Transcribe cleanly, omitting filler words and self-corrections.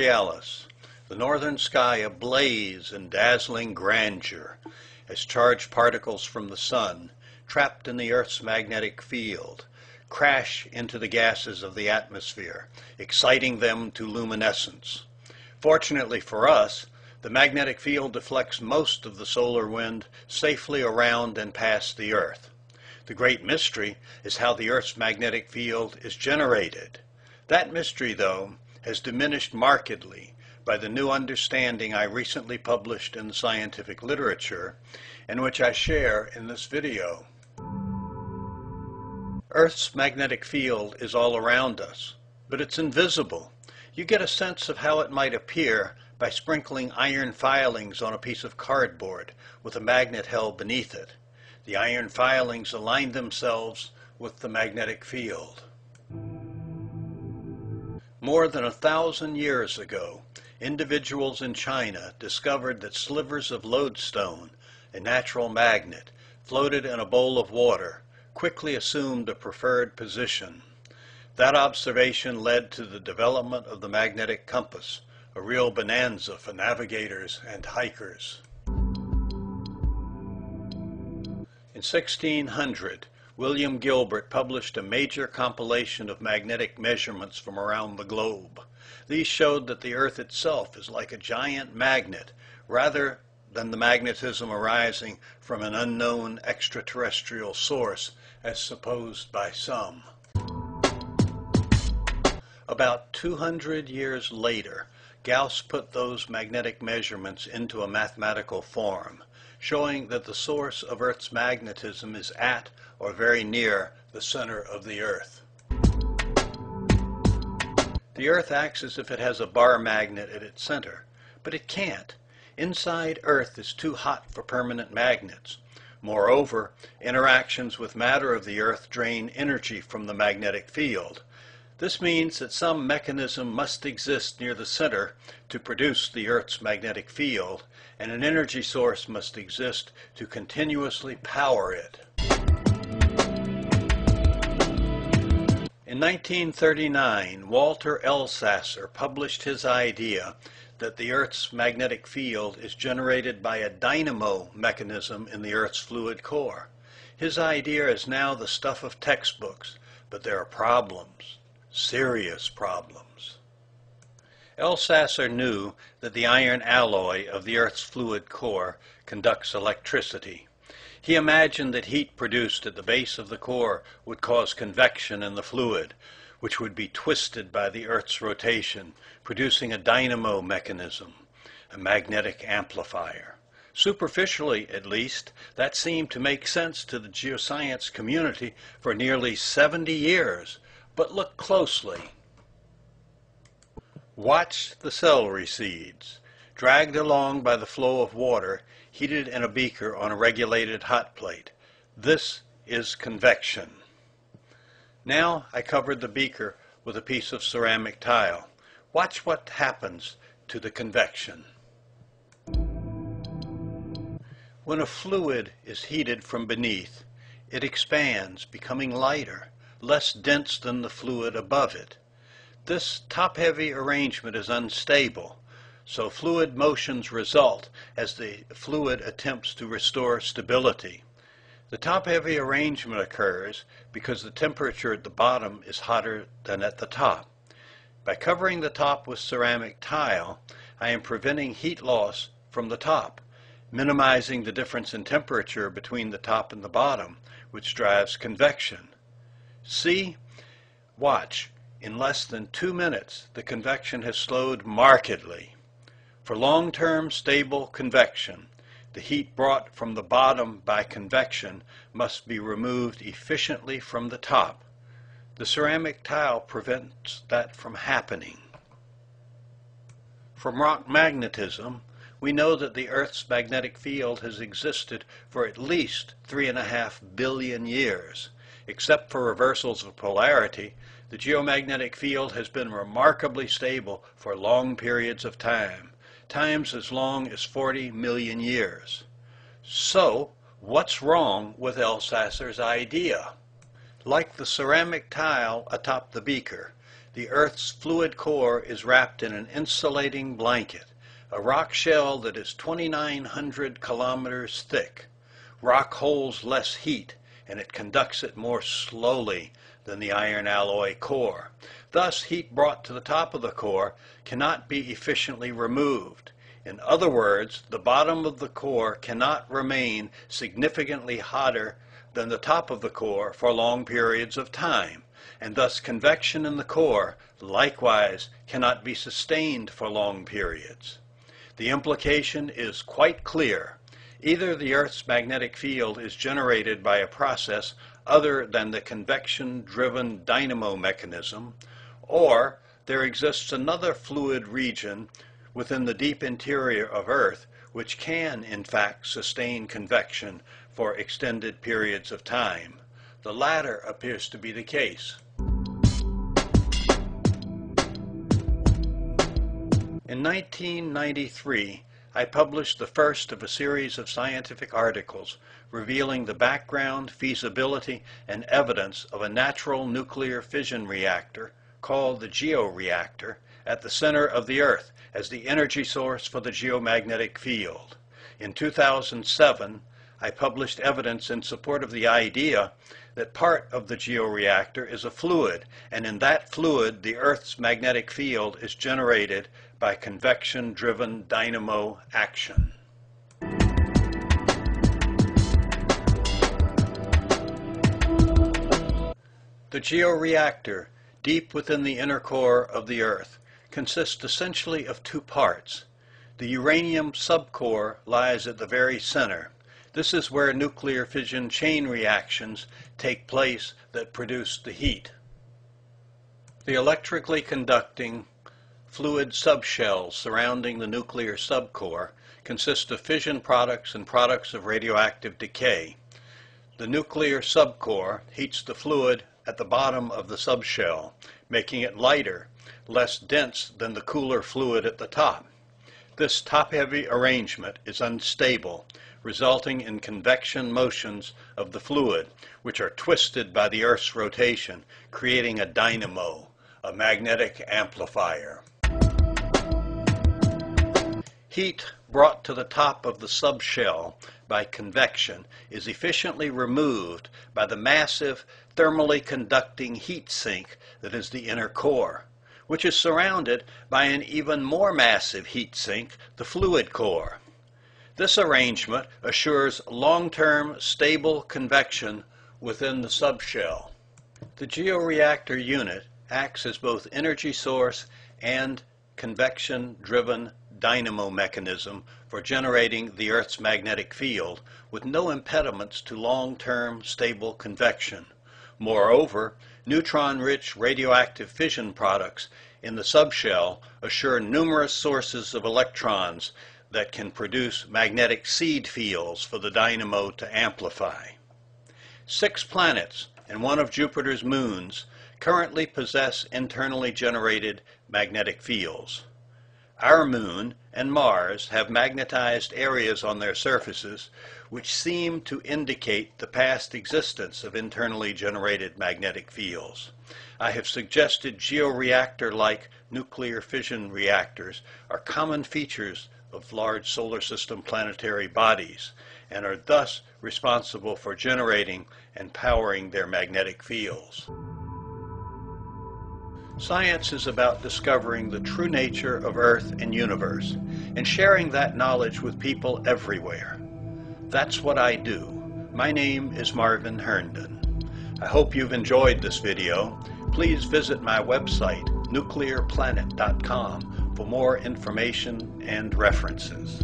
Borealis, the northern sky ablaze in dazzling grandeur as charged particles from the sun, trapped in the Earth's magnetic field, crash into the gases of the atmosphere, exciting them to luminescence. Fortunately for us, the magnetic field deflects most of the solar wind safely around and past the Earth. The great mystery is how the Earth's magnetic field is generated. That mystery, though, has diminished markedly by the new understanding I recently published in the scientific literature, and which I share in this video. Earth's magnetic field is all around us, but it's invisible. You get a sense of how it might appear by sprinkling iron filings on a piece of cardboard with a magnet held beneath it. The iron filings align themselves with the magnetic field. More than 1,000 years ago, individuals in China discovered that slivers of lodestone, a natural magnet, floated in a bowl of water, quickly assumed a preferred position. That observation led to the development of the magnetic compass, a real bonanza for navigators and hikers. In 1600, William Gilbert published a major compilation of magnetic measurements from around the globe. These showed that the Earth itself is like a giant magnet, rather than the magnetism arising from an unknown extraterrestrial source, as supposed by some. About 200 years later, Gauss put those magnetic measurements into a mathematical form, showing that the source of Earth's magnetism is at or very near the center of the Earth. The Earth acts as if it has a bar magnet at its center, but it can't. Inside Earth is too hot for permanent magnets. Moreover, interactions with matter of the Earth drain energy from the magnetic field. This means that some mechanism must exist near the center to produce the Earth's magnetic field, and an energy source must exist to continuously power it. In 1939, Walter Elsasser published his idea that the Earth's magnetic field is generated by a dynamo mechanism in the Earth's fluid core. His idea is now the stuff of textbooks, but there are problems. Serious problems. Elsasser knew that the iron alloy of the Earth's fluid core conducts electricity. He imagined that heat produced at the base of the core would cause convection in the fluid, which would be twisted by the Earth's rotation, producing a dynamo mechanism, a magnetic amplifier. Superficially, at least, that seemed to make sense to the geoscience community for nearly 70 years. But look closely. Watch the celery seeds, dragged along by the flow of water, heated in a beaker on a regulated hot plate. This is convection. Now I covered the beaker with a piece of ceramic tile. Watch what happens to the convection. When a fluid is heated from beneath, it expands, becoming lighter, less dense than the fluid above it. This top-heavy arrangement is unstable, so fluid motions result as the fluid attempts to restore stability. The top-heavy arrangement occurs because the temperature at the bottom is hotter than at the top. By covering the top with ceramic tile, I am preventing heat loss from the top, minimizing the difference in temperature between the top and the bottom, which drives convection. See? Watch. In less than 2 minutes, the convection has slowed markedly. For long-term stable convection, the heat brought from the bottom by convection must be removed efficiently from the top. The ceramic tile prevents that from happening. From rock magnetism, we know that the Earth's magnetic field has existed for at least 3.5 billion years. Except for reversals of polarity, the geomagnetic field has been remarkably stable for long periods of time, times as long as 40 million years. So, what's wrong with Elsasser's idea? Like the ceramic tile atop the beaker, The Earth's fluid core is wrapped in an insulating blanket, a rock shell that is 2,900 kilometers thick. Rock holds less heat, and it conducts it more slowly than the iron alloy core. Thus, heat brought to the top of the core cannot be efficiently removed. In other words, the bottom of the core cannot remain significantly hotter than the top of the core for long periods of time, and thus convection in the core likewise cannot be sustained for long periods. The implication is quite clear. Either the Earth's magnetic field is generated by a process other than the convection-driven dynamo mechanism, or there exists another fluid region within the deep interior of Earth which can, in fact, sustain convection for extended periods of time. The latter appears to be the case. In 1993, I published the first of a series of scientific articles revealing the background, feasibility, and evidence of a natural nuclear fission reactor called the georeactor at the center of the Earth as the energy source for the geomagnetic field. In 2007, I published evidence in support of the idea that part of the georeactor is a fluid, and in that fluid the Earth's magnetic field is generated by convection-driven dynamo action. The georeactor, deep within the inner core of the Earth, consists essentially of two parts. The uranium subcore lies at the very center. This is where nuclear fission chain reactions take place that produce the heat. The electrically conducting fluid subshells surrounding the nuclear subcore consist of fission products and products of radioactive decay. The nuclear subcore heats the fluid at the bottom of the subshell, making it lighter, less dense than the cooler fluid at the top. This top-heavy arrangement is unstable, resulting in convection motions of the fluid, which are twisted by the Earth's rotation, creating a dynamo, a magnetic amplifier. Heat brought to the top of the subshell by convection is efficiently removed by the massive thermally conducting heat sink that is the inner core, which is surrounded by an even more massive heat sink, the fluid core. This arrangement assures long-term stable convection within the subshell. The georeactor unit acts as both energy source and convection-driven dynamo mechanism for generating the Earth's magnetic field with no impediments to long-term stable convection. Moreover, neutron-rich radioactive fission products in the subshell assure numerous sources of electrons that can produce magnetic seed fields for the dynamo to amplify. 6 planets and one of Jupiter's moons currently possess internally generated magnetic fields. Our moon and Mars have magnetized areas on their surfaces which seem to indicate the past existence of internally generated magnetic fields. I have suggested georeactor-like nuclear fission reactors are common features of large solar system planetary bodies and are thus responsible for generating and powering their magnetic fields. Science is about discovering the true nature of Earth and universe and sharing that knowledge with people everywhere. That's what I do. My name is Marvin Herndon. I hope you've enjoyed this video. Please visit my website, nuclearplanet.com, for more information and references.